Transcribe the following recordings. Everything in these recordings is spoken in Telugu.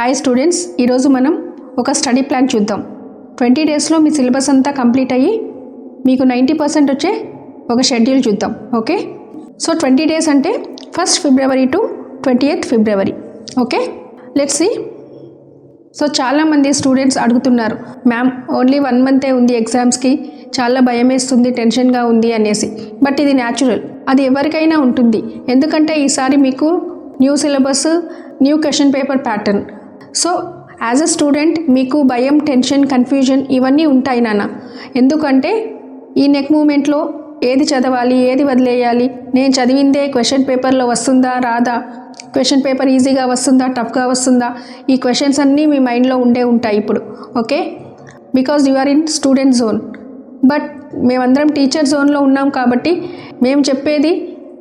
హాయ్ స్టూడెంట్స్, ఈరోజు మనం ఒక స్టడీ ప్లాన్ చూద్దాం. 20 డేస్లో మీ సిలబస్ అంతా కంప్లీట్ అయ్యి మీకు 90% వచ్చే ఒక షెడ్యూల్ చూద్దాం. ఓకే, సో 20 డేస్ అంటే 1st ఫిబ్రవరి టు 28th ఫిబ్రవరి. Okay, let's see. సో చాలామంది స్టూడెంట్స్ అడుగుతున్నారు, మ్యామ్ ఓన్లీ 1 మంతే ఉంది ఎగ్జామ్స్కి, చాలా భయం వేస్తుంది, టెన్షన్గా ఉంది అనేసి. బట్ ఇది న్యాచురల్, అది ఎవరికైనా ఉంటుంది. ఎందుకంటే ఈసారి మీకు new syllabus, new question paper pattern. So as a student మీకు భయం, టెన్షన్, కన్ఫ్యూజన్ ఇవన్నీ ఉంటాయి నాన్న. ఎందుకంటే ఈ నెక్ మూమెంట్లో ఏది చదవాలి, ఏది వదిలేయాలి, నేను చదివిందే క్వశ్చన్ పేపర్లో వస్తుందా రాదా, క్వశ్చన్ పేపర్ ఈజీగా వస్తుందా టఫ్గా వస్తుందా, ఈ క్వశ్చన్స్ అన్నీ మీ మైండ్లో ఉంటాయి ఇప్పుడు. Okay, because you are in student zone. But మేమందరం టీచర్ జోన్లో ఉన్నాం కాబట్టి మేము చెప్పేది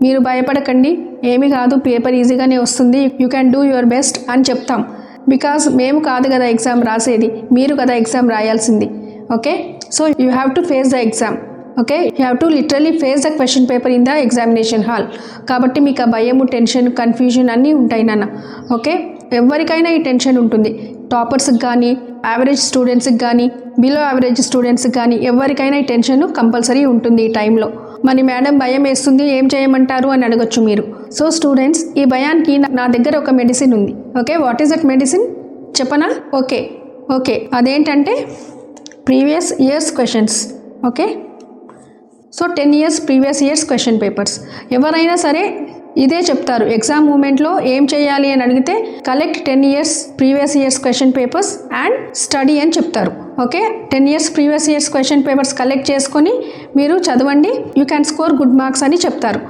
మీరు భయపడకండి, ఏమీ కాదు, పేపర్ ఈజీగానే వస్తుంది, you can do your best అని చెప్తాం. బికాజ్ మేము కాదు కదా ఎగ్జామ్ రాసేది, మీరు కదా ఎగ్జామ్ రాయాల్సింది. Okay, so you have to face the exam. Okay, you have to literally face the question paper in the examination hall. కాబట్టి మీకు ఆ భయము, టెన్షన్, కన్ఫ్యూజన్ అన్నీ ఉంటాయి నాన్న. ఓకే, ఎవరికైనా ఈ టెన్షన్ ఉంటుంది. టాపర్స్కి కానీ, యావరేజ్ స్టూడెంట్స్కి కానీ, బిలో యావరేజ్ స్టూడెంట్స్కి కానీ ఎవరికైనా ఈ టెన్షన్ కంపల్సరీ ఉంటుంది ఈ టైంలో. మరి మేడం భయం వేస్తుంది, ఏం చేయమంటారు అని అడగచ్చు మీరు. సో స్టూడెంట్స్, ఈ భయానికి నా దగ్గర ఒక మెడిసిన్ ఉంది. Okay, what is that medicine చెప్పనా? ఓకే, అదేంటంటే previous years questions. Okay, so 10 years previous years question papers. ఎవరైనా సరే ఇదే చెప్తారు ఎగ్జామ్ మూమెంట్లో ఏం చేయాలి అని అడిగితే, collect 10 years previous years question papers and study అని చెప్తారు. Okay, 10 years previous years question papers collect చేసుకొని మీరు చదవండి, you can score good marks అని చెప్తారు.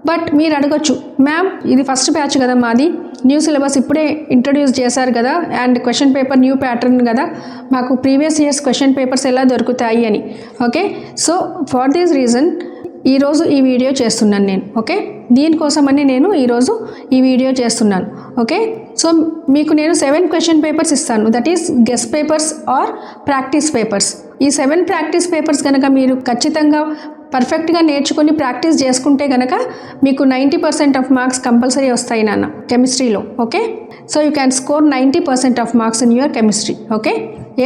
బట్ మీరు అడగచ్చు, మ్యామ్ ఇది ఫస్ట్ బ్యాచ్ కదా మాది, న్యూ సిలబస్ ఇప్పుడే ఇంట్రడ్యూస్ చేశారు కదా, and question paper new pattern కదా, మాకు ప్రీవియస్ ఇయర్స్ క్వశ్చన్ పేపర్స్ ఎలా దొరుకుతాయి అని. Okay, so for this reason ఈరోజు ఈ వీడియో చేస్తున్నాను నేను. ఓకే, దీనికోసమని నేను ఈరోజు ఈ వీడియో చేస్తున్నాను. ఓకే, సో మీకు నేను 7 క్వశ్చన్ పేపర్స్ ఇస్తాను, that is guess papers are practice papers. ఈ 7 ప్రాక్టీస్ పేపర్స్ కనుక మీరు ఖచ్చితంగా పర్ఫెక్ట్గా నేర్చుకొని ప్రాక్టీస్ చేసుకుంటే కనుక మీకు 90% ఆఫ్ మార్క్స్ కంపల్సరీ వస్తాయి నాన్న కెమిస్ట్రీలో. Okay, so you can score 90% of marks in your chemistry. Okay,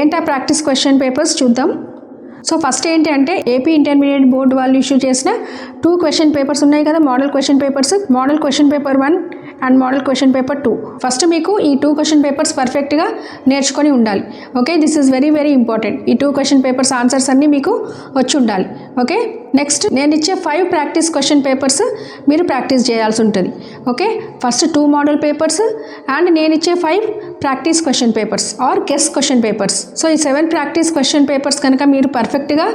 ఏంటా ప్రాక్టీస్ క్వశ్చన్ పేపర్స్ చూద్దాం. సో ఫస్ట్ ఏంటి అంటే, ఏపీ ఇంటర్మీడియట్ బోర్డు వాళ్ళు ఇష్యూ చేసిన 2 క్వశ్చన్ పేపర్స్ ఉన్నాయి కదా, model question papers, model question paper 1 and model question paper 2. First మీకు ఈ 2 క్వశ్చన్ పేపర్స్ పర్ఫెక్ట్గా నేర్చుకొని ఉండాలి. Okay, this is very very important. ఈ 2 క్వశ్చన్ పేపర్స్ ఆన్సర్స్ అన్నీ మీకు వచ్చి ఉండాలి. ఓకే, నెక్స్ట్ నేను ఇచ్చే 5 ప్రాక్టీస్ క్వశ్చన్ పేపర్స్ మీరు ప్రాక్టీస్ చేయాల్సి ఉంటుంది. Okay, first 2 model papers and నేను ఇచ్చే 5 practice question papers are guess question papers. So ఈ 7 ప్రాక్టీస్ క్వశ్చన్ పేపర్స్ కనుక మీరు పర్ఫెక్ట్గా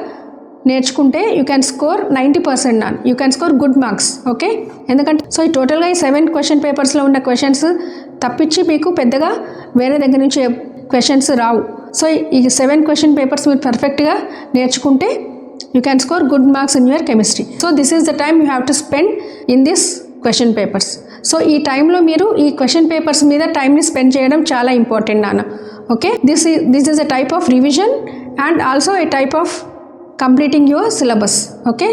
నేర్చుకుంటే యూ క్యాన్ స్కోర్ 90% నాన్, you can score good marks. Okay, ఎందుకంటే సో ఈ టోటల్గా ఈ 7 క్వశ్చన్ పేపర్స్లో ఉన్న క్వశ్చన్స్ తప్పించి మీకు పెద్దగా వేరే దగ్గర నుంచి క్వశ్చన్స్ రావు. సో ఈ 7 క్వశ్చన్ పేపర్స్ మీరు పర్ఫెక్ట్గా నేర్చుకుంటే you can score good marks in your chemistry. So this is the time you have to spend in this question papers. So ఈ టైంలో మీరు ఈ క్వశ్చన్ పేపర్స్ మీద టైంని స్పెండ్ చేయడం చాలా ఇంపార్టెంట్ నాన్న. Okay, this is a type of revision and also a type of completing your syllabus. Okay,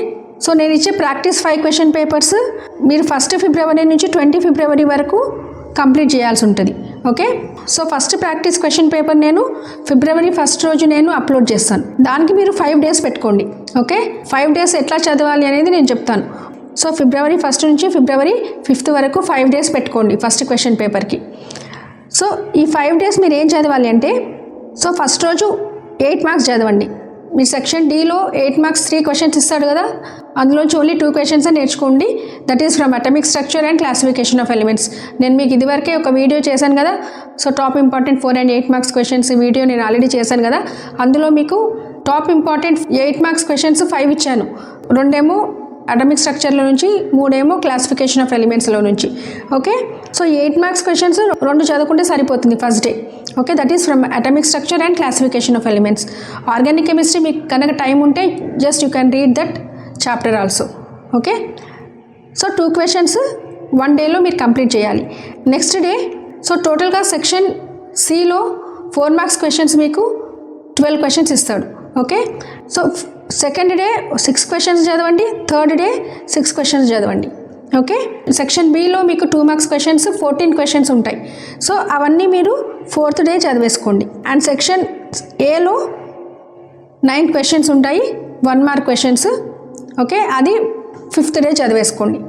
so నేను ఇచ్చే ప్రాక్టీస్ 5 క్వశ్చన్ పేపర్స్ మీరు 1st ఫిబ్రవరి నుంచి 20 ఫిబ్రవరి వరకు కంప్లీట్ చేయాల్సి ఉంటుంది. Okay, so first practice question paper నేను ఫిబ్రవరి 1st రోజు నేను అప్లోడ్ చేస్తాను. దానికి మీరు 5 days పెట్టుకోండి. ఓకే, 5 days ఎట్లా చదవాలి అనేది నేను చెప్తాను. సో ఫిబ్రవరి 1st నుంచి ఫిబ్రవరి 5th వరకు 5 days పెట్టుకోండి ఫస్ట్ క్వశ్చన్ పేపర్కి. సో ఈ 5 days మీరు ఏం చదవాలి అంటే, సో ఫస్ట్ రోజు 8 మార్క్స్ చదవండి. మీ సెక్షన్ డీలో 8 మార్క్స్ 3 క్వశ్చన్స్ ఇస్తాడు కదా, అందులోంచి ఓన్లీ 2 క్వశ్చన్స్ నేర్చుకోండి. That is from atomic structure and classification of elements. నేను మీకు ఇదివరకే ఒక వీడియో చేశాను కదా, so top important 4 and 8 marks questions video నేను ఆల్రెడీ చేశాను కదా. అందులో మీకు టాప్ ఇంపార్టెంట్ 8 మార్క్స్ క్వశ్చన్స్ 5 ఇచ్చాను. 2 ఏమో అటమిక్ స్ట్రక్చర్లో నుంచి, 3 ఏమో క్లాసిఫికేషన్ ఆఫ్ ఎలిమెంట్స్లో నుంచి. ఓకే, సో 8 మార్క్స్ క్వశ్చన్స్ 2 చదువుకుంటే సరిపోతుంది first day. Okay, that is from atomic structure and classification of elements. Organic chemistry మీకు కనుక టైం ఉంటే just you can read that chapter also. Okay, so 2 questions 1 డేలో మీరు కంప్లీట్ చేయాలి. నెక్స్ట్ డే సో టోటల్గా సెక్షన్ సిలో 4 మార్క్స్ క్వశ్చన్స్ మీకు 12 క్వశ్చన్స్ ఇస్తాడు. Okay, so second day 6 questions చదవండి, థర్డ్ డే 6 క్వశ్చన్స్ చదవండి. ఓకే. సెక్షన్ బిలో మీకు 2 మార్క్స్ క్వశ్చన్స్ 14 క్వశ్చన్స్ ఉంటాయి. సో అవన్నీ మీరు 4th డే చదివేసుకోండి. అండ్ సెక్షన్ ఏలో 9 క్వశ్చన్స్ ఉంటాయి, 1 మార్క్ క్వశ్చన్స్. ఓకే, అది 5th డే చదివేసుకోండి.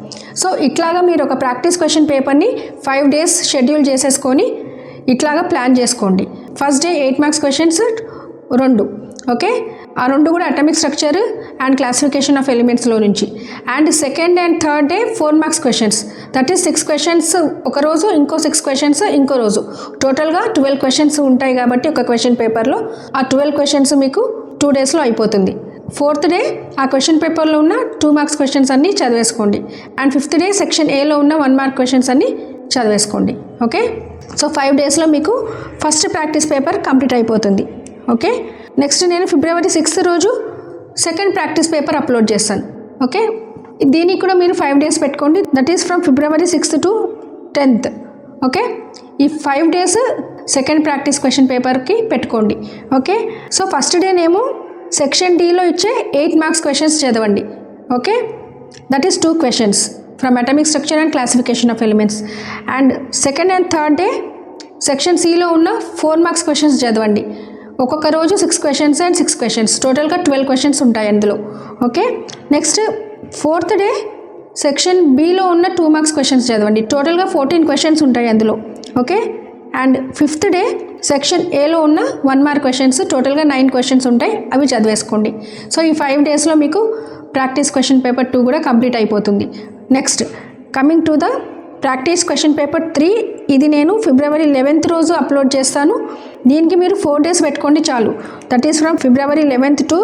సో ఇట్లాగా మీరు ఒక ప్రాక్టీస్ క్వశ్చన్ పేపర్ని 5 డేస్ షెడ్యూల్ చేసేసుకొని ఇట్లాగా ప్లాన్ చేసుకోండి. First day 8 marks questions 2. Okay, ఆ 2 కూడా atomic structure and classification of ఎలిమెంట్స్లో నుంచి. And second and third day 4 marks questions, that is 6 questions ఒక రోజు, ఇంకో 6 క్వశ్చన్స్ ఇంకో రోజు. టోటల్గా 12 క్వశ్చన్స్ ఉంటాయి కాబట్టి ఒక క్వశ్చన్ పేపర్లో ఆ 12 క్వశ్చన్స్ మీకు 2 డేస్లో అయిపోతుంది. 4th డే ఆ క్వశ్చన్ పేపర్లో ఉన్న 2 మార్క్స్ క్వశ్చన్స్ అన్నీ చదివేసుకోండి. అండ్ 5th డే సెక్షన్ ఏలో ఉన్న 1 మార్క్ క్వశ్చన్స్ అన్నీ చదివేసుకోండి. ఓకే, సో 5 డేస్లో మీకు ఫస్ట్ ప్రాక్టీస్ పేపర్ కంప్లీట్ అయిపోతుంది. ఓకే, నెక్స్ట్ నేను ఫిబ్రవరి 6th రోజు సెకండ్ ప్రాక్టీస్ పేపర్ అప్లోడ్ చేస్తాను. ఓకే, దీనికి కూడా మీరు 5 డేస్ పెట్టుకోండి, that is from February 6th to 10th. Okay, ఈ 5 డేస్ సెకండ్ ప్రాక్టీస్ క్వశ్చన్ పేపర్కి పెట్టుకోండి. ఓకే, సో ఫస్ట్ డేనేమో సెక్షన్ డీలో ఇచ్చే 8 మార్క్స్ క్వశ్చన్స్ చదవండి. Okay, that is 2 questions from atomic structure and classification of elements. And second and third day section సిలో ఉన్న 4 మార్క్స్ క్వశ్చన్స్ చదవండి. ఒక్కొక్క రోజు 6 క్వశ్చన్స్ అండ్ 6 క్వశ్చన్స్, టోటల్గా 12 క్వశ్చన్స్ ఉంటాయి అందులో. Okay, next 4th day section below ఉన్న 2 మార్క్స్ క్వశ్చన్స్ చదవండి. టోటల్గా 14 క్వశ్చన్స్ ఉంటాయి అందులో. Okay, and 5th day section ఏలో ఉన్న 1 మార్క్ క్వశ్చన్స్, టోటల్గా 9 క్వశ్చన్స్ ఉంటాయి, అవి చదివేసుకోండి. సో ఈ 5 డేస్లో మీకు ప్రాక్టీస్ క్వశ్చన్ పేపర్ 2 కూడా కంప్లీట్ అయిపోతుంది. Next coming to the practice question paper 3, ఇది నేను ఫిబ్రవరి 11th రోజు అప్లోడ్ చేస్తాను. దీనికి మీరు 4 డేస్ పెట్టుకోండి చాలు, that is from February 11th to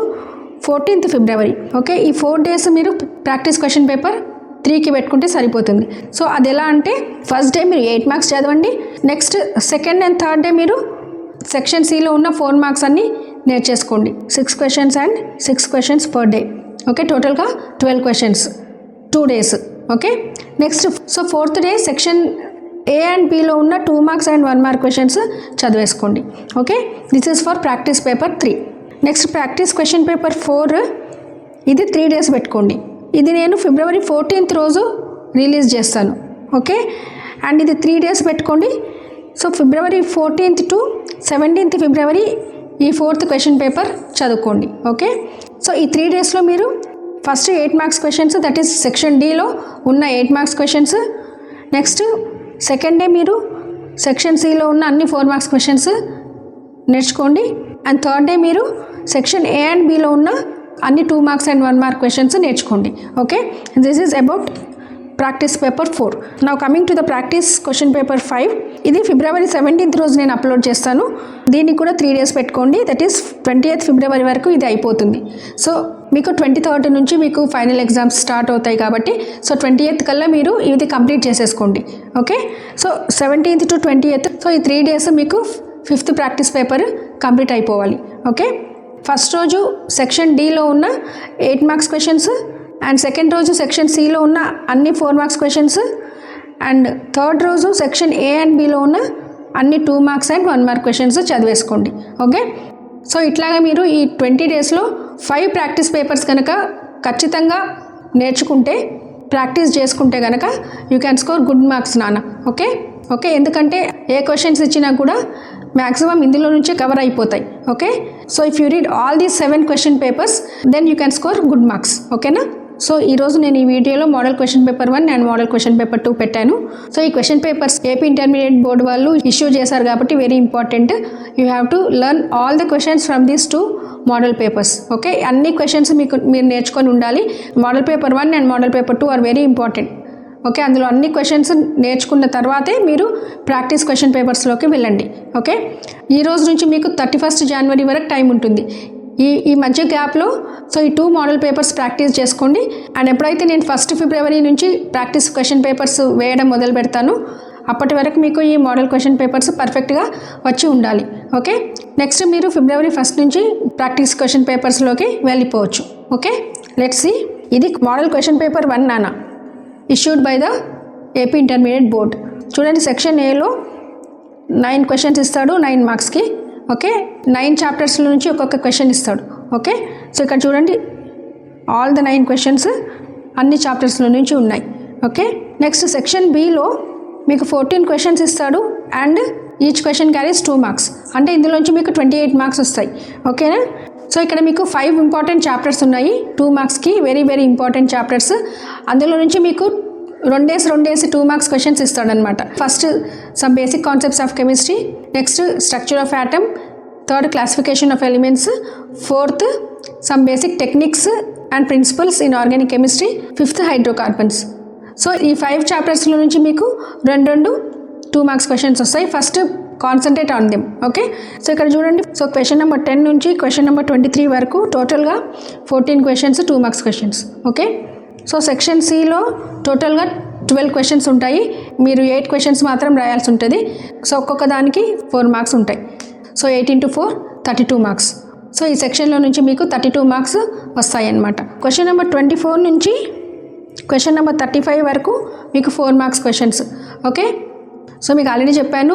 14th February. Okay, ఈ 4 డేస్ మీరు ప్రాక్టీస్ క్వశ్చన్ పేపర్ 3కి పెట్టుకుంటే సరిపోతుంది. సో అది ఎలా అంటే ఫస్ట్ డే మీరు 8 మార్క్స్ చదవండి. Next second and third day మీరు సెక్షన్ సిలో ఉన్న 4 మార్క్స్ అన్నీ నేర్చేసుకోండి. 6 questions and 6 questions per day. Okay, టోటల్గా 12 questions 2 days. Okay, next so 4th day section A and బిలో ఉన్న 2 మార్క్స్ అండ్ 1 మార్క్ క్వశ్చన్స్ చదివేసుకోండి. Okay, this is for practice paper 3. Next practice question paper 4, ఇది 3 డేస్ పెట్టుకోండి. ఇది నేను ఫిబ్రవరి 14th రోజు రిలీజ్ చేస్తాను. ఓకే, అండ్ ఇది 3 డేస్ పెట్టుకోండి. So February 14th to 17th February ఈ 4th క్వశ్చన్ పేపర్ చదువుకోండి. ఓకే, సో ఈ 3 డేస్లో మీరు first 8 marks questions, that is section డీలో ఉన్న 8 marks questions. Next second day మీరు సెక్షన్ సిలో ఉన్న అన్ని 4 మార్క్స్ క్వశ్చన్స్ నేర్చుకోండి. అండ్ థర్డ్ డే మీరు సెక్షన్ ఏ అండ్ బిలో ఉన్న అన్ని 2 మార్క్స్ అండ్ 1 మార్క్ క్వశ్చన్స్ నేర్చుకోండి. Okay, this is about practice paper 4. Now coming to the practice question paper 5, ఇది ఫిబ్రవరి 17th రోజు నేను అప్లోడ్ చేస్తాను. దీనికి కూడా 3 డేస్ పెట్టుకోండి, దట్ ఈస్ 20th ఫిబ్రవరి వరకు ఇది అయిపోతుంది. సో మీకు 23rd నుంచి మీకు ఫైనల్ ఎగ్జామ్స్ స్టార్ట్ అవుతాయి కాబట్టి సో 20th కల్లా మీరు ఇది కంప్లీట్ చేసేసుకోండి. Okay, so 17th to 20th, so ఈ 3 డేస్ మీకు 5th ప్రాక్టీస్ పేపర్ కంప్లీట్ అయిపోవాలి. ఓకే, ఫస్ట్ రోజు సెక్షన్ డీలో ఉన్న 8 మార్క్స్ క్వశ్చన్స్, అండ్ సెకండ్ రోజు సెక్షన్ సిలో ఉన్న అన్ని 4 మార్క్స్ క్వశ్చన్స్, అండ్ థర్డ్ రోజు సెక్షన్ ఏ అండ్ బిలో ఉన్న అన్ని 2 మార్క్స్ అండ్ 1 మార్క్ క్వశ్చన్స్ చదివేసుకోండి. ఓకే, సో ఇట్లాగా మీరు ఈ 20 డేస్లో 5 ప్రాక్టీస్ పేపర్స్ కనుక ఖచ్చితంగా నేర్చుకుంటే, ప్రాక్టీస్ చేసుకుంటే కనుక you can score good marks నాన్న. ఓకే ఓకే, ఎందుకంటే ఏ క్వశ్చన్స్ ఇచ్చినా కూడా మ్యాక్సిమం ఇందులో నుంచే కవర్ అయిపోతాయి. Okay, so if you read all these 7 question papers then you can score good marks. ఓకేనా? సో ఈరోజు నేను ఈ వీడియోలో model question paper 1 and model question paper 2 పెట్టాను. సో ఈ question papers AP intermediate board వాళ్ళు ఇష్యూ చేశారు కాబట్టి very important. You have to learn all the questions from these 2 model papers. Okay, అన్ని క్వశ్చన్స్ మీరు నేర్చుకొని ఉండాలి. Model paper 1 and model paper 2 are very important. Okay, అందులో అన్ని క్వశ్చన్స్ నేర్చుకున్న తర్వాతే మీరు ప్రాక్టీస్ క్వశ్చన్ పేపర్స్లోకి వెళ్ళండి. ఓకే, ఈ రోజు నుంచి మీకు 31st జనవరి వరకు టైం ఉంటుంది. ఈ మధ్య గ్యాప్లో సో ఈ 2 మోడల్ పేపర్స్ ప్రాక్టీస్ చేసుకోండి. అండ్ ఎప్పుడైతే నేను 1st ఫిబ్రవరి నుంచి ప్రాక్టీస్ క్వశ్చన్ పేపర్స్ వేయడం మొదలు పెడతాను అప్పటి వరకు మీకు ఈ మోడల్ క్వశ్చన్ పేపర్స్ పర్ఫెక్ట్గా వచ్చి ఉండాలి. ఓకే, నెక్స్ట్ మీరు ఫిబ్రవరి 1st నుంచి ప్రాక్టీస్ క్వశ్చన్ పేపర్స్లోకి వెళ్ళిపోవచ్చు. Okay, let's see. ఇది మోడల్ క్వశ్చన్ పేపర్ 1 నానా, issued by the AP intermediate board. చూడండి, సెక్షన్ ఏలో 9 క్వశ్చన్స్ ఇస్తాడు 9 మార్క్స్కి. ఓకే, 9 చాప్టర్స్ల నుంచి ఒక్కొక్క క్వశ్చన్ ఇస్తాడు. ఓకే, సో ఇక్కడ చూడండి ఆల్ ద 9 క్వశ్చన్స్ అన్ని చాప్టర్స్లో నుంచి ఉన్నాయి. ఓకే. నెక్స్ట్ సెక్షన్ బిలో మీకు 14 క్వశ్చన్స్ ఇస్తాడు and each question carries 2 marks. అంటే ఇందులోంచి మీకు 28 మార్క్స్ వస్తాయి. ఓకేనా. సో ఇక్కడ మీకు 5 ఇంపార్టెంట్ చాప్టర్స్ ఉన్నాయి 2 మార్క్స్కి, వెరీ వెరీ ఇంపార్టెంట్ చాప్టర్స్. అందులో నుంచి మీకు రెండేసి 2 మార్క్స్ క్వశ్చన్స్ ఇస్తాడనమాట. First some basic concepts of chemistry, next structure of atom, third classification of elements, fourth some basic techniques and principles in organic chemistry, fifth hydrocarbons. So ఈ 5 చాప్టర్స్లో నుంచి మీకు 2 మార్క్స్ క్వశ్చన్స్ వస్తాయి. First concentrate on them. Okay. So ఇక్కడ చూడండి. సో క్వశ్చన్ నెంబర్ 10 నుంచి క్వశ్చన్ నెంబర్ 23 వరకు టోటల్గా 14 questions 2 marks questions. Okay. So section సిలో టోటల్గా 12 క్వశ్చన్స్ ఉంటాయి. మీరు 8 క్వశ్చన్స్ మాత్రం రాయాల్సి ఉంటుంది. సో ఒక్కొక్క దానికి 4 మార్క్స్ ఉంటాయి. So 8 into 4 32 marks. సో ఈ సెక్షన్లో నుంచి మీకు 32 మార్క్స్ వస్తాయి అన్నమాట. క్వశ్చన్ నెంబర్ 24 నుంచి క్వశ్చన్ నెంబర్ 35 వరకు మీకు 4 మార్క్స్ క్వశ్చన్స్. ఓకే. సో మీకు ఆల్రెడీ చెప్పాను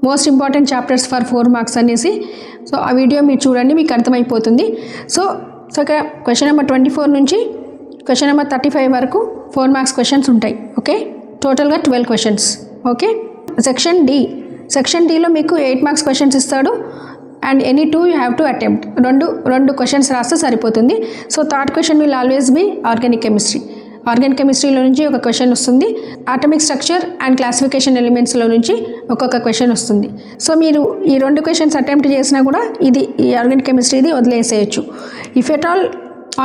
most important chapters for 4 marks అనేసి. సో ఆ వీడియో మీరు చూడండి, మీకు అర్థమైపోతుంది. సో ఇక్కడ క్వశ్చన్ నెంబర్ 24 నుంచి క్వశ్చన్ నెంబర్ 35 వరకు 4 మార్క్స్ క్వశ్చన్స్ ఉంటాయి. ఓకే. టోటల్గా 12 క్వశ్చన్స్. ఓకే. సెక్షన్ డిలో మీకు 8 మార్క్స్ క్వశ్చన్స్ ఇస్తాడు and any 2 you have to attempt. రెండు క్వశ్చన్స్ రాస్తే సరిపోతుంది. So third question will always be organic chemistry. Organic కెమిస్ట్రీలో నుంచి ఒక క్వశ్చన్ వస్తుంది. ఆటమిక్ స్ట్రక్చర్ అండ్ క్లాసిఫికేషన్ ఎలిమెంట్స్లో నుంచి ఒక్కొక్క క్వశ్చన్ వస్తుంది. సో మీరు ఈ 2 క్వశ్చన్స్ అటెంప్ట్ చేసినా కూడా ఈ ఆర్గానిక్ కెమిస్ట్రీది వదిలేసేయచ్చు. If at all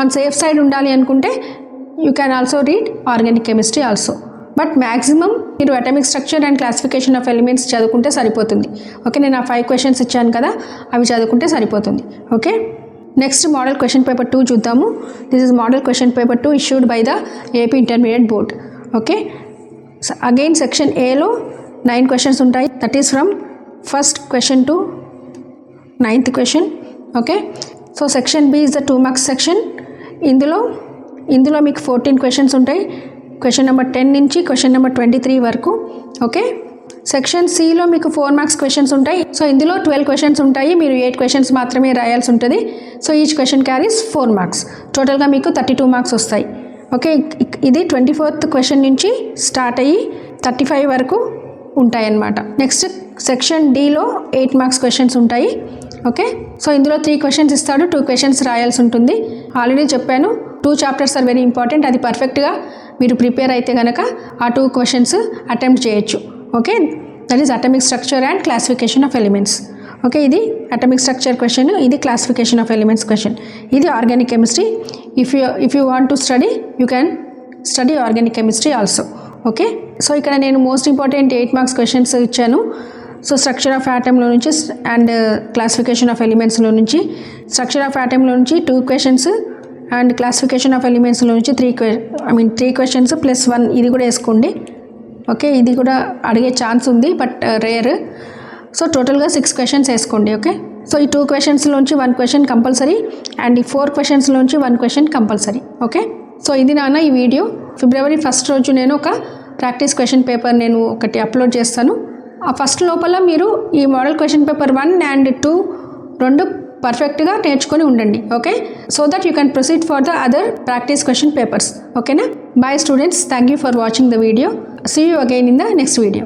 on safe side ఉండాలి అనుకుంటే you can also read organic chemistry also. But maximum మీరు atomic structure and classification of elements చదువుకుంటే సరిపోతుంది. ఓకే. నేను ఆ 5 క్వశ్చన్స్ ఇచ్చాను కదా, అవి చదువుకుంటే సరిపోతుంది. Okay. Next model question paper 2 చూద్దాము. This is model question paper 2 issued by the AP intermediate board. Okay. Again section ఏలో 9 క్వశ్చన్స్ ఉంటాయి. That is from first question to 9th question. Okay. So section B is the 2 marks section. ఇందులో మీకు 14 క్వశ్చన్స్ ఉంటాయి. క్వశ్చన్ నెంబర్ 10 నుంచి క్వశ్చన్ నెంబర్ 23 వరకు. ఓకే. సెక్షన్ సిలో మీకు 4 మార్క్స్ క్వశ్చన్స్ ఉంటాయి. సో ఇందులో 12 క్వశ్చన్స్ ఉంటాయి. మీరు 8 క్వశ్చన్స్ మాత్రమే రాయాల్సి ఉంటుంది. So each question carries 4 marks. టోటల్గా మీకు 32 మార్క్స్ వస్తాయి. ఓకే. ఇది 24th క్వశ్చన్ నుంచి స్టార్ట్ అయ్యి 35 వరకు ఉంటాయన్నమాట. నెక్స్ట్ సెక్షన్ డిలో 8 మార్క్స్ క్వశ్చన్స్ ఉంటాయి. ఓకే. సో ఇందులో 3 క్వశ్చన్స్ ఇస్తాడు, 2 క్వశ్చన్స్ రాయాల్సి ఉంటుంది. ఆల్రెడీ చెప్పాను 2 చాప్టర్స్ ఆర్ వెరీ ఇంపార్టెంట్. అది పర్ఫెక్ట్గా మీరు ప్రిపేర్ అయితే కనుక ఆ 2 క్వశ్చన్స్ అటెంప్ట్ చేయొచ్చు. Okay. That is atomic structure and classification of elements. Okay. ఇది అటామిక్ స్ట్రక్చర్ క్వశ్చన్, ఇది క్లాసిఫికేషన్ ఆఫ్ ఎలిమెంట్స్ క్వశ్చన్, ఇది organic chemistry. If you want to study you can study organic chemistry also. Okay. So ఇక్కడ నేను మోస్ట్ ఇంపార్టెంట్ 8 మార్క్స్ క్వశ్చన్స్ ఇచ్చాను. సో స్ట్రక్చర్ ఆఫ్ ఆటంలో నుంచి అండ్ క్లాసిఫికేషన్ ఆఫ్ ఎలిమెంట్స్లో నుంచి, స్ట్రక్చర్ ఆఫ్ ఆటంలో నుంచి 2 క్వశ్చన్స్ అండ్ క్లాసిఫికేషన్ ఆఫ్ ఎలిమెంట్స్లో నుంచి 3 క్వశ్చన్స్ ప్లస్ 1 ఇది కూడా వేసుకోండి. ఓకే. ఇది కూడా అడిగే ఛాన్స్ ఉంది బట్ రేర్. సో టోటల్గా 6 క్వశ్చన్స్ వేసుకోండి. ఓకే. సో ఈ 2 క్వశ్చన్స్లోంచి 1 క్వశ్చన్ కంపల్సరీ అండ్ ఈ 4 క్వశ్చన్స్లోంచి 1 క్వశ్చన్ కంపల్సరీ. ఓకే. సో ఇది నాన్న ఈ వీడియో. ఫిబ్రవరి 1st రోజు నేను ఒక ప్రాక్టీస్ క్వశ్చన్ పేపర్ నేను ఒకటి అప్లోడ్ చేస్తాను. ఆ ఫస్ట్ లోపల మీరు ఈ మోడల్ క్వశ్చన్ పేపర్ 1 and 2 రెండు పర్ఫెక్ట్గా నేర్చుకొని ఉండండి. Okay. So that you can proceed for the other practice question papers. ఓకేనా. Bye students. Thank you for watching the video. See you again in the next video.